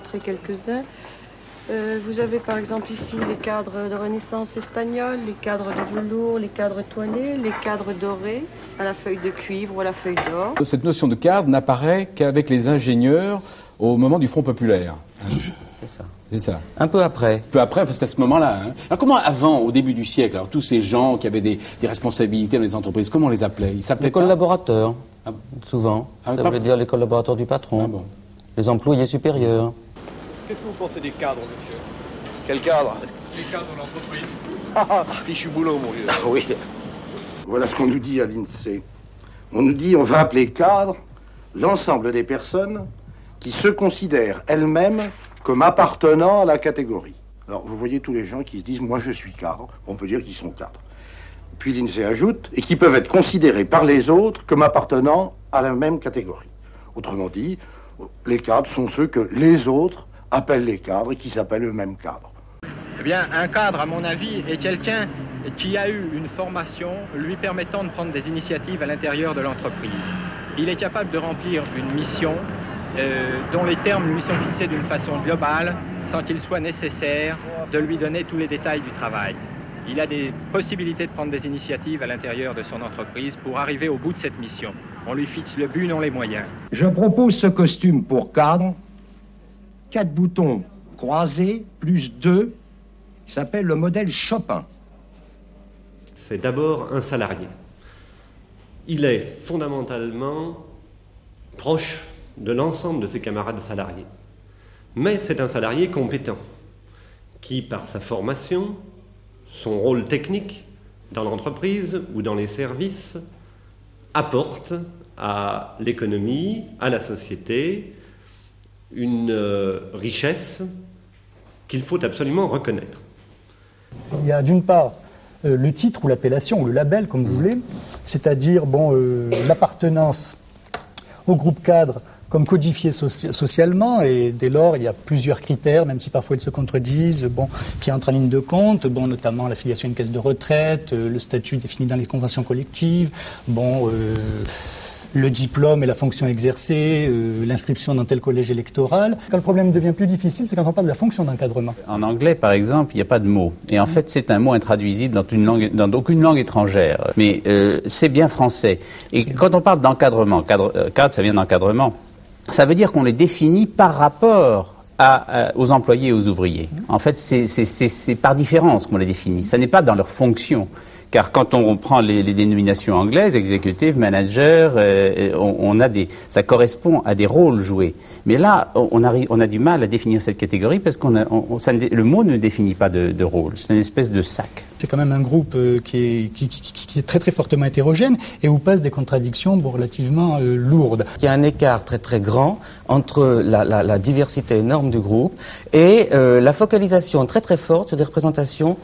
montrer quelques-uns. Vous avez par exemple ici les cadres de Renaissance espagnole, les cadres de velours, les cadres toilés, les cadres dorés à la feuille de cuivre ou à la feuille d'or. Cette notion de cadre n'apparaît qu'avec les ingénieurs au moment du Front populaire. C'est ça. C'est ça. Un peu après. Peu après, c'est à ce moment-là. Alors comment avant, au début du siècle, alors tous ces gens qui avaient des responsabilités dans les entreprises, comment on les appelait? Ils s'appelaient Les collaborateurs, souvent. Ça voulait dire les collaborateurs du patron. Ah bon. Les employés supérieurs. Qu'est-ce que vous pensez des cadres, monsieur? Quel cadre? Les cadres de l'entreprise. Ah, fichu boulot, mon vieux. Ah oui. Voilà ce qu'on nous dit à l'INSEE. On nous dit on va appeler cadre l'ensemble des personnes qui se considèrent elles-mêmes comme appartenant à la catégorie. Alors vous voyez tous les gens qui se disent moi je suis cadre, on peut dire qu'ils sont cadres. Puis l'INSEE ajoute et qui peuvent être considérés par les autres comme appartenant à la même catégorie. Autrement dit, les cadres sont ceux que les autres appellent les cadres et qui s'appellent eux-mêmes cadres. Eh bien, un cadre, à mon avis, est quelqu'un qui a eu une formation lui permettant de prendre des initiatives à l'intérieur de l'entreprise. Il est capable de remplir une mission dont les termes lui sont fixés d'une façon globale, sans qu'il soit nécessaire de lui donner tous les détails du travail. Il a des possibilités de prendre des initiatives à l'intérieur de son entreprise pour arriver au bout de cette mission. On lui fixe le but, non les moyens. Je propose ce costume pour cadre, 4 boutons croisés, plus 2, qui s'appelle le modèle Chopin. C'est d'abord un salarié. Il est fondamentalement proche de l'ensemble de ses camarades salariés. Mais c'est un salarié compétent, qui, par sa formation, son rôle technique dans l'entreprise ou dans les services, apporte à l'économie, à la société, une richesse qu'il faut absolument reconnaître. Il y a d'une part le titre ou l'appellation ou le label, comme vous voulez, c'est-à-dire l'appartenance au groupe cadre comme codifié socialement, et dès lors il y a plusieurs critères, même si parfois ils se contredisent, qui entrent en ligne de compte, notamment l'affiliation à une caisse de retraite, le statut défini dans les conventions collectives, le diplôme et la fonction exercée, l'inscription dans tel collège électoral. Quand le problème devient plus difficile, c'est quand on parle de la fonction d'encadrement. En anglais, par exemple, il n'y a pas de mot. Et en fait, c'est un mot intraduisible dans aucune langue étrangère. Mais c'est bien français. Et quand on parle d'encadrement, cadre, ça vient d'encadrement, ça veut dire qu'on les définit par rapport aux employés et aux ouvriers. En fait, c'est par différence qu'on les définit. Ça n'est pas dans leur fonction. Car quand on prend les dénominations anglaises, executive, manager, ça correspond à des rôles joués. Mais là, on a du mal à définir cette catégorie parce le mot ne définit pas de rôle. C'est une espèce de sac. C'est quand même un groupe qui est très très fortement hétérogène et où passent des contradictions relativement lourdes. Il y a un écart très très grand entre la diversité énorme du groupe et la focalisation très très forte sur des représentations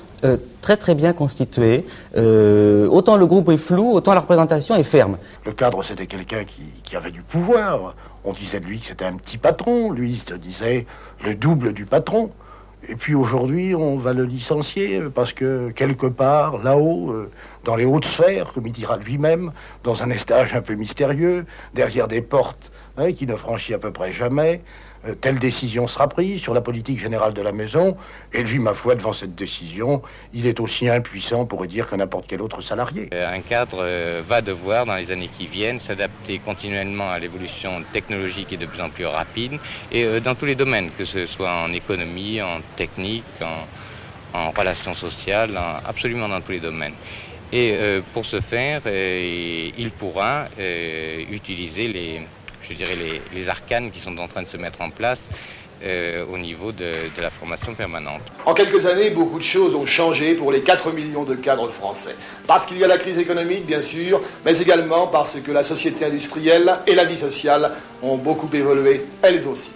très très bien constituées. Autant le groupe est flou, autant la représentation est ferme. Le cadre, c'était quelqu'un qui avait du pouvoir. On disait de lui que c'était un petit patron. Lui, il se disait le double du patron. Et puis aujourd'hui, on va le licencier parce que quelque part, là-haut, dans les hautes sphères, comme il dira lui-même, dans un étage un peu mystérieux, derrière des portes qui ne franchit à peu près jamais, telle décision sera prise sur la politique générale de la maison. Et lui, ma foi, devant cette décision, il est aussi impuissant, pourrait dire, que n'importe quel autre salarié. Un cadre va devoir, dans les années qui viennent, s'adapter continuellement à l'évolution technologique et de plus en plus rapide, et dans tous les domaines, que ce soit en économie, en technique, en relations sociales, absolument dans tous les domaines. Et pour ce faire, il pourra utiliser les arcanes qui sont en train de se mettre en place au niveau de la formation permanente. En quelques années, beaucoup de choses ont changé pour les 4 millions de cadres français. Parce qu'il y a la crise économique, bien sûr, mais également parce que la société industrielle et la vie sociale ont beaucoup évolué, elles aussi.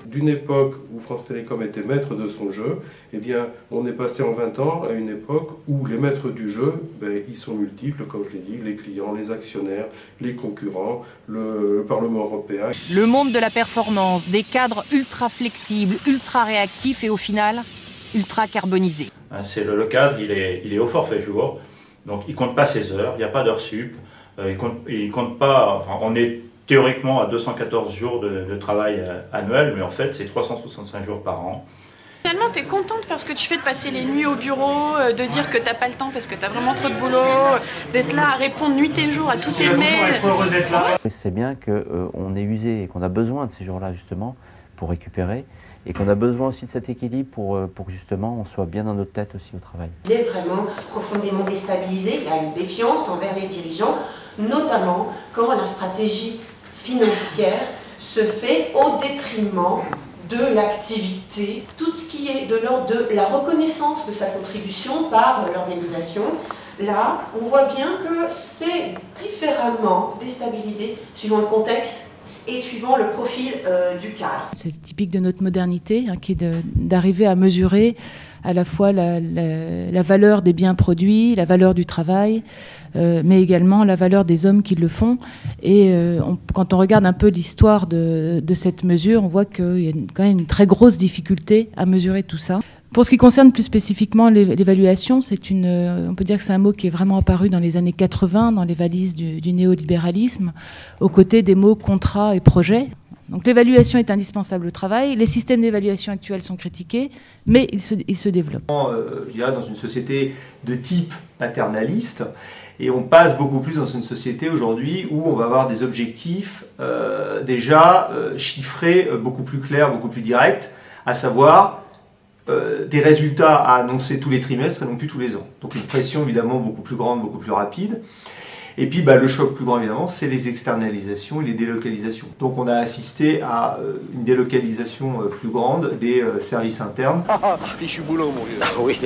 D'une époque où France Télécom était maître de son jeu, eh bien, on est passé en 20 ans à une époque où les maîtres du jeu, ils sont multiples, comme je l'ai dit, les clients, les actionnaires, les concurrents, le Parlement européen. Le monde de la performance, des cadres ultra flexibles, ultra réactifs et au final, ultra carbonisés. C'est le cadre, il est au forfait jour, donc il compte pas ses heures, il n'y a pas d'heures sup, il compte pas, on est théoriquement à 214 jours de travail annuel, mais en fait c'est 365 jours par an. Finalement, tu es content de faire ce que tu fais, de passer les nuits au bureau, de dire que tu n'as pas le temps parce que tu as vraiment trop de boulot, d'être là à répondre nuit et jour à tous tes mails. C'est bien qu'on est usé et qu'on a besoin de ces jours-là justement pour récupérer et qu'on a besoin aussi de cet équilibre pour que justement on soit bien dans notre tête aussi au travail. Il est vraiment profondément déstabilisé, il y a une défiance envers les dirigeants, notamment quand la stratégie financière se fait au détriment de l'activité, tout ce qui est de l'ordre de la reconnaissance de sa contribution par l'organisation. Là, on voit bien que c'est différemment déstabilisé suivant le contexte et suivant le profil du cadre. C'est typique de notre modernité, qui est d'arriver à mesurer à la fois la valeur des biens produits, la valeur du travail, mais également la valeur des hommes qui le font. Et quand on regarde un peu l'histoire de cette mesure, on voit qu'il y a quand même une très grosse difficulté à mesurer tout ça. Pour ce qui concerne plus spécifiquement l'évaluation, on peut dire que c'est un mot qui est vraiment apparu dans les années 80, dans les valises du néolibéralisme, aux côtés des mots contrat et projet. Donc l'évaluation est indispensable au travail, les systèmes d'évaluation actuels sont critiqués, mais ils se développent. Je dirais dans une société de type paternaliste, et on passe beaucoup plus dans une société aujourd'hui où on va avoir des objectifs déjà chiffrés, beaucoup plus clairs, beaucoup plus directs, à savoir des résultats à annoncer tous les trimestres et non plus tous les ans. Donc une pression évidemment beaucoup plus grande, beaucoup plus rapide. Et puis le choc plus grand évidemment, c'est les externalisations et les délocalisations. Donc on a assisté à une délocalisation plus grande des services internes. Fichu boulot mon vieux. Ah oui.